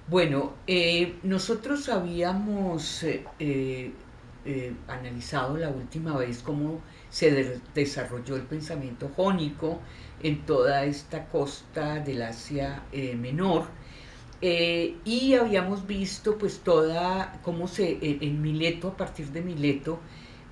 Bueno, nosotros habíamos analizado la última vez cómo desarrolló el pensamiento jónico en toda esta costa del Asia Menor. Y habíamos visto pues toda cómo en Mileto, a partir de Mileto,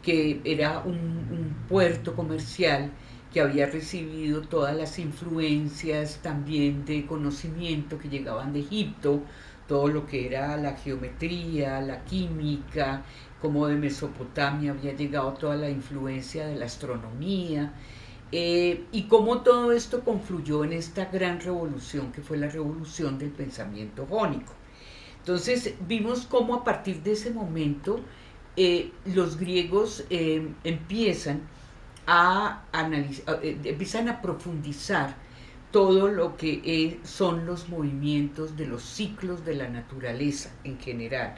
que era un puerto comercial que había recibido todas las influencias también de conocimiento que llegaban de Egipto, todo lo que era la geometría, la química, como de Mesopotamia había llegado toda la influencia de la astronomía, y cómo todo esto confluyó en esta gran revolución que fue la revolución del pensamiento jónico. Entonces vimos cómo a partir de ese momento los griegos empiezan empiezan a profundizar todo lo que son los movimientos de los ciclos de la naturaleza en general,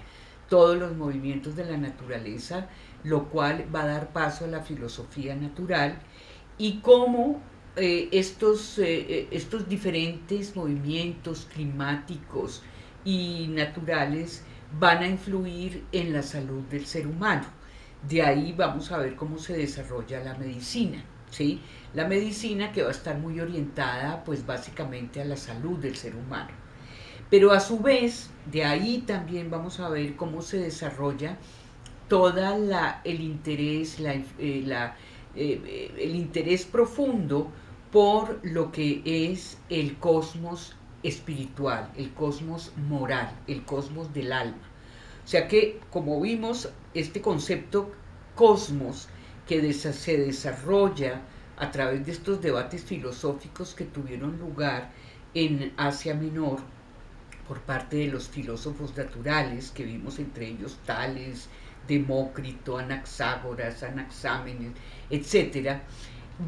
todos los movimientos de la naturaleza, lo cual va a dar paso a la filosofía natural y cómo estos diferentes movimientos climáticos y naturales van a influir en la salud del ser humano. De ahí vamos a ver cómo se desarrolla la medicina, ¿sí? La medicina que va a estar muy orientada pues básicamente a la salud del ser humano. Pero a su vez, de ahí también vamos a ver cómo se desarrolla toda el interés, el interés profundo por lo que es el cosmos espiritual, el cosmos moral, el cosmos del alma. O sea que, como vimos, este concepto cosmos se desarrolla a través de estos debates filosóficos que tuvieron lugar en Asia Menor por parte de los filósofos naturales que vimos, entre ellos Tales, Demócrito, Anaxágoras, Anaxámenes, etcétera.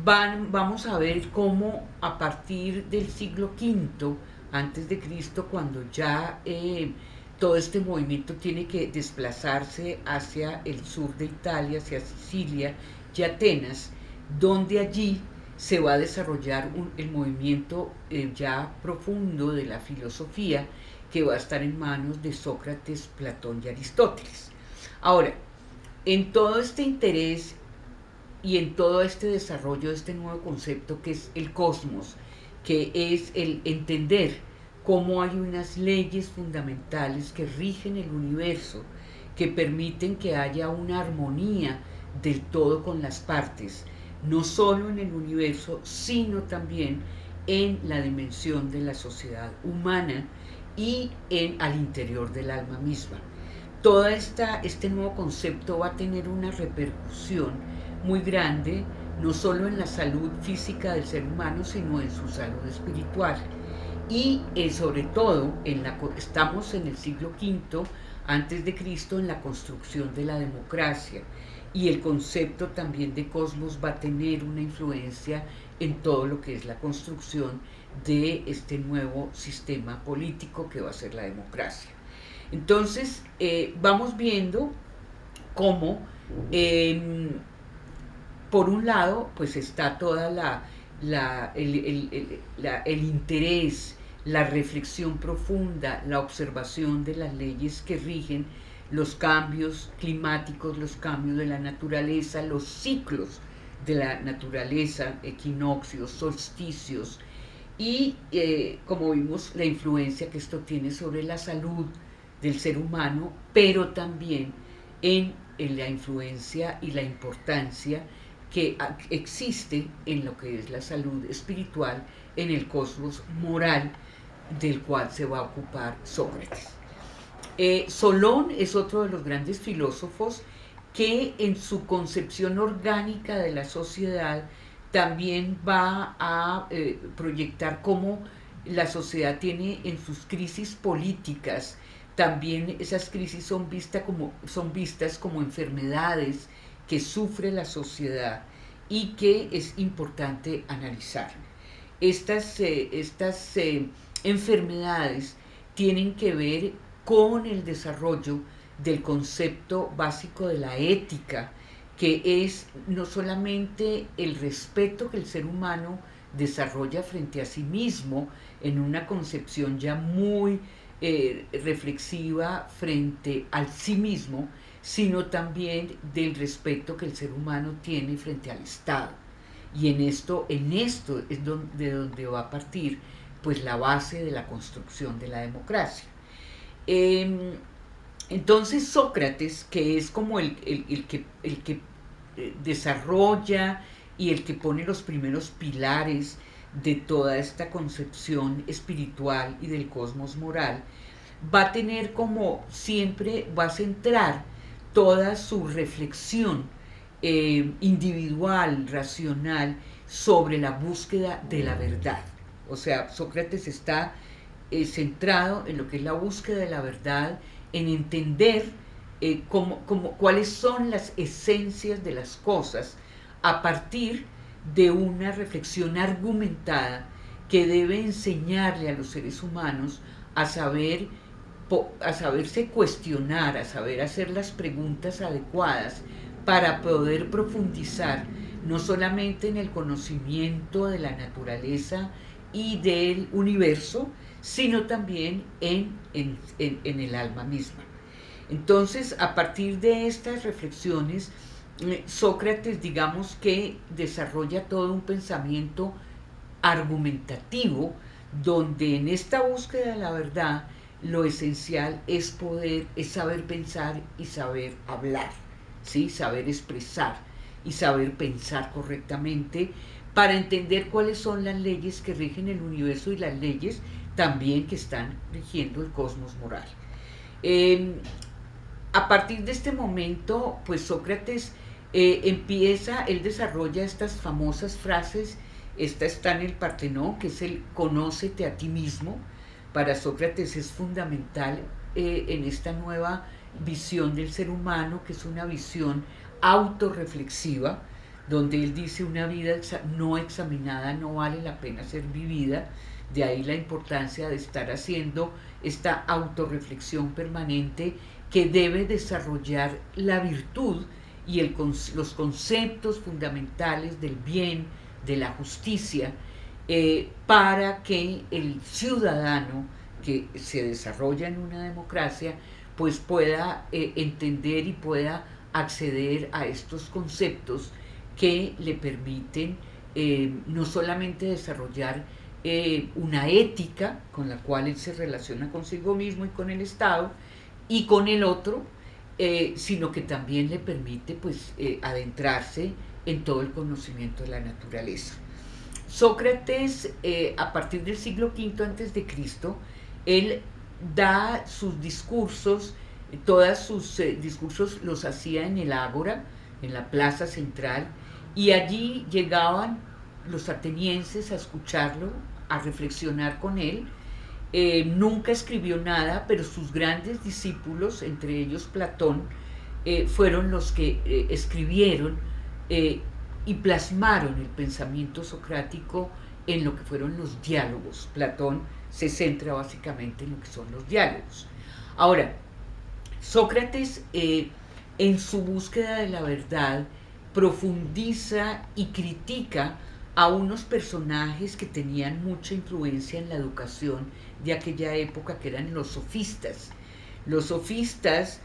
Vamos a ver cómo a partir del siglo V antes de Cristo, cuando ya todo este movimiento tiene que desplazarse hacia el sur de Italia, hacia Sicilia y Atenas, donde allí se va a desarrollar el movimiento ya profundo de la filosofía que va a estar en manos de Sócrates, Platón y Aristóteles. Ahora, en todo este interés y en todo este desarrollo de este nuevo concepto que es el cosmos, que es el entender cómo hay unas leyes fundamentales que rigen el universo, que permiten que haya una armonía del todo con las partes, no solo en el universo, sino también en la dimensión de la sociedad humana y al interior del alma misma. Este nuevo concepto va a tener una repercusión muy grande, no solo en la salud física del ser humano, sino en su salud espiritual. Y sobre todo, estamos en el siglo V antes de Cristo en la construcción de la democracia, y el concepto también de cosmos va a tener una influencia en todo lo que es la construcción de este nuevo sistema político que va a ser la democracia. Entonces, vamos viendo cómo, eh, por un lado, pues está toda el interés, la reflexión profunda, la observación de las leyes que rigen los cambios climáticos, los cambios de la naturaleza, los ciclos de la naturaleza, equinoccios, solsticios, y como vimos, la influencia que esto tiene sobre la salud del ser humano, pero también en la influencia y la importancia que existe en lo que es la salud espiritual, en el cosmos moral del cual se va a ocupar Sócrates. Solón es otro de los grandes filósofos que en su concepción orgánica de la sociedad también va a proyectar cómo la sociedad tiene en sus crisis políticas, también esas crisis son vistas como enfermedades que sufre la sociedad y que es importante analizar. Estas enfermedades tienen que ver con el desarrollo del concepto básico de la ética, que es no solamente el respeto que el ser humano desarrolla frente a sí mismo en una concepción ya muy reflexiva frente al sí mismo, sino también del respeto que el ser humano tiene frente al Estado. Y en esto es de donde va a partir pues la base de la construcción de la democracia. Eh, entonces Sócrates, que es como el que desarrolla y el que pone los primeros pilares de toda esta concepción espiritual y del cosmos moral, va a tener como siempre, va a centrar toda su reflexión individual, racional, sobre la búsqueda de la verdad. O sea, Sócrates está centrado en lo que es la búsqueda de la verdad, en entender cuáles son las esencias de las cosas a partir de una reflexión argumentada que debe enseñarle a los seres humanos a saber a saberse cuestionar, a saber hacer las preguntas adecuadas para poder profundizar no solamente en el conocimiento de la naturaleza y del universo, sino también en el alma misma. Entonces, a partir de estas reflexiones, Sócrates, digamos que desarrolla todo un pensamiento argumentativo, donde en esta búsqueda de la verdad lo esencial es saber pensar y saber hablar, ¿sí? Saber expresar y saber pensar correctamente para entender cuáles son las leyes que rigen el universo y las leyes también que están rigiendo el cosmos moral. Eh, a partir de este momento, pues Sócrates él desarrolla estas famosas frases. Esta está en el Partenón, que es el conócete a ti mismo. Para Sócrates es fundamental en esta nueva visión del ser humano, que es una visión autorreflexiva, donde él dice una vida no examinada no vale la pena ser vivida. De ahí la importancia de estar haciendo esta autorreflexión permanente que debe desarrollar la virtud y los conceptos fundamentales del bien, de la justicia, para que el ciudadano que se desarrolla en una democracia pues pueda entender y pueda acceder a estos conceptos que le permiten no solamente desarrollar una ética con la cual él se relaciona consigo mismo y con el Estado y con el otro, sino que también le permite pues adentrarse en todo el conocimiento de la naturaleza. Sócrates, a partir del siglo V antes de Cristo, él da sus discursos, todos sus discursos los hacía en el Ágora, en la plaza central, y allí llegaban los atenienses a escucharlo, a reflexionar con él. Nunca escribió nada, pero sus grandes discípulos, entre ellos Platón, fueron los que escribieron y plasmaron el pensamiento socrático en lo que fueron los diálogos. Platón se centra básicamente en lo que son los diálogos. Ahora, Sócrates, en su búsqueda de la verdad, profundiza y critica a unos personajes que tenían mucha influencia en la educación de aquella época, que eran los sofistas. Los sofistas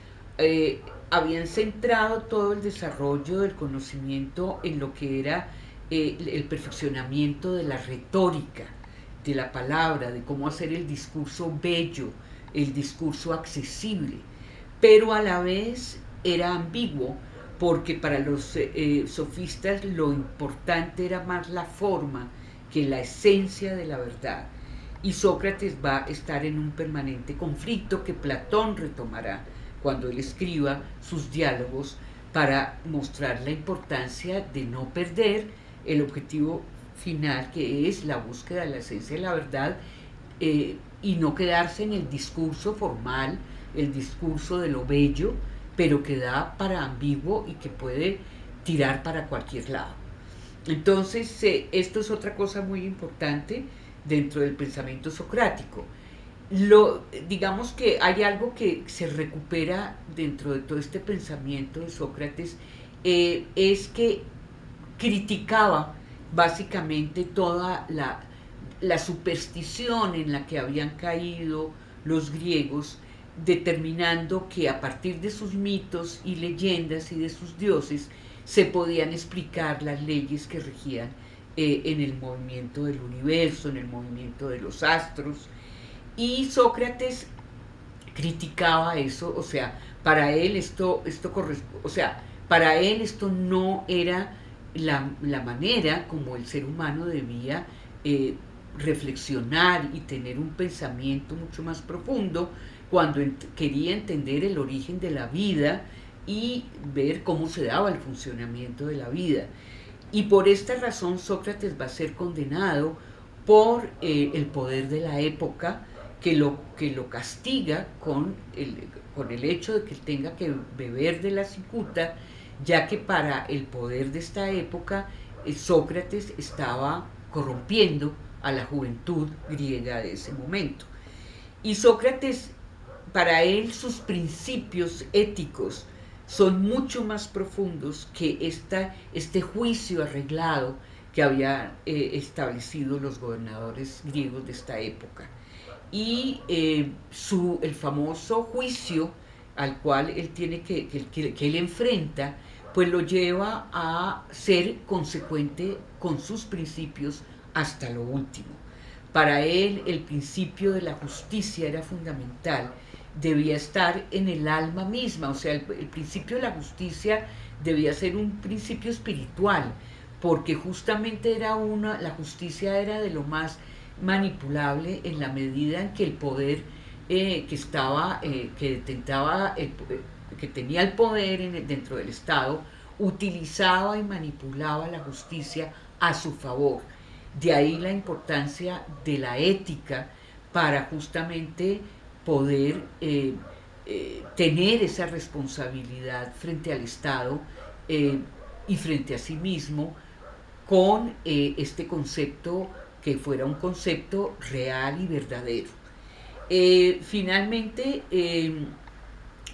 habían centrado todo el desarrollo del conocimiento en lo que era el perfeccionamiento de la retórica, de la palabra, de cómo hacer el discurso bello, el discurso accesible, pero a la vez era ambiguo, porque para los sofistas lo importante era más la forma que la esencia de la verdad. Y Sócrates va a estar en un permanente conflicto que Platón retomará cuando él escriba sus diálogos, para mostrar la importancia de no perder el objetivo final, que es la búsqueda de la esencia de la verdad, y no quedarse en el discurso formal, el discurso de lo bello, pero que da para ambiguo y que puede tirar para cualquier lado. Entonces, esto es otra cosa muy importante dentro del pensamiento socrático. Digamos que hay algo que se recupera dentro de todo este pensamiento de Sócrates, es que criticaba básicamente toda la superstición en la que habían caído los griegos, determinando que a partir de sus mitos y leyendas y de sus dioses se podían explicar las leyes que regían en el movimiento del universo, en el movimiento de los astros. Y Sócrates criticaba eso, o sea, para él o sea, para él esto no era la manera como el ser humano debía reflexionar y tener un pensamiento mucho más profundo cuando quería entender el origen de la vida y ver cómo se daba el funcionamiento de la vida. Y por esta razón Sócrates va a ser condenado por el poder de la época que lo castiga con el hecho de que tenga que beber de la cicuta, ya que para el poder de esta época Sócrates estaba corrompiendo a la juventud griega de ese momento. Y Sócrates, para él, sus principios éticos son mucho más profundos que este juicio arreglado que habían establecido los gobernadores griegos de esta época. Y el famoso juicio al cual él tiene que él enfrenta, pues lo lleva a ser consecuente con sus principios hasta lo último. Para él el principio de la justicia era fundamental, debía estar en el alma misma, o sea, el principio de la justicia debía ser un principio espiritual, porque justamente la justicia era de lo más manipulable en la medida en que el poder que detentaba, que tenía el poder dentro del Estado, utilizaba y manipulaba la justicia a su favor. De ahí la importancia de la ética para justamente poder tener esa responsabilidad frente al Estado y frente a sí mismo con este concepto que fuera un concepto real y verdadero. Finalmente,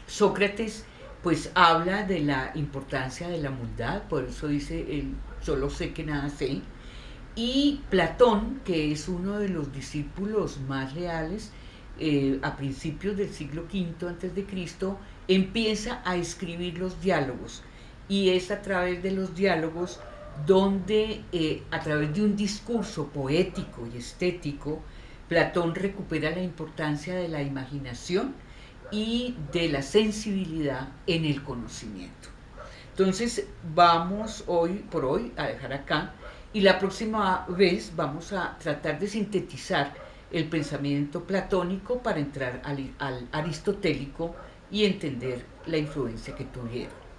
Sócrates pues habla de la importancia de la humildad, por eso dice, solo sé que nada sé. Y Platón, que es uno de los discípulos más leales, a principios del siglo V a.C., empieza a escribir los diálogos. Y es a través de los diálogos donde, a través de un discurso poético y estético, Platón recupera la importancia de la imaginación y de la sensibilidad en el conocimiento. Entonces vamos hoy por hoy a dejar acá y la próxima vez vamos a tratar de sintetizar el pensamiento platónico para entrar al aristotélico y entender la influencia que tuvieron.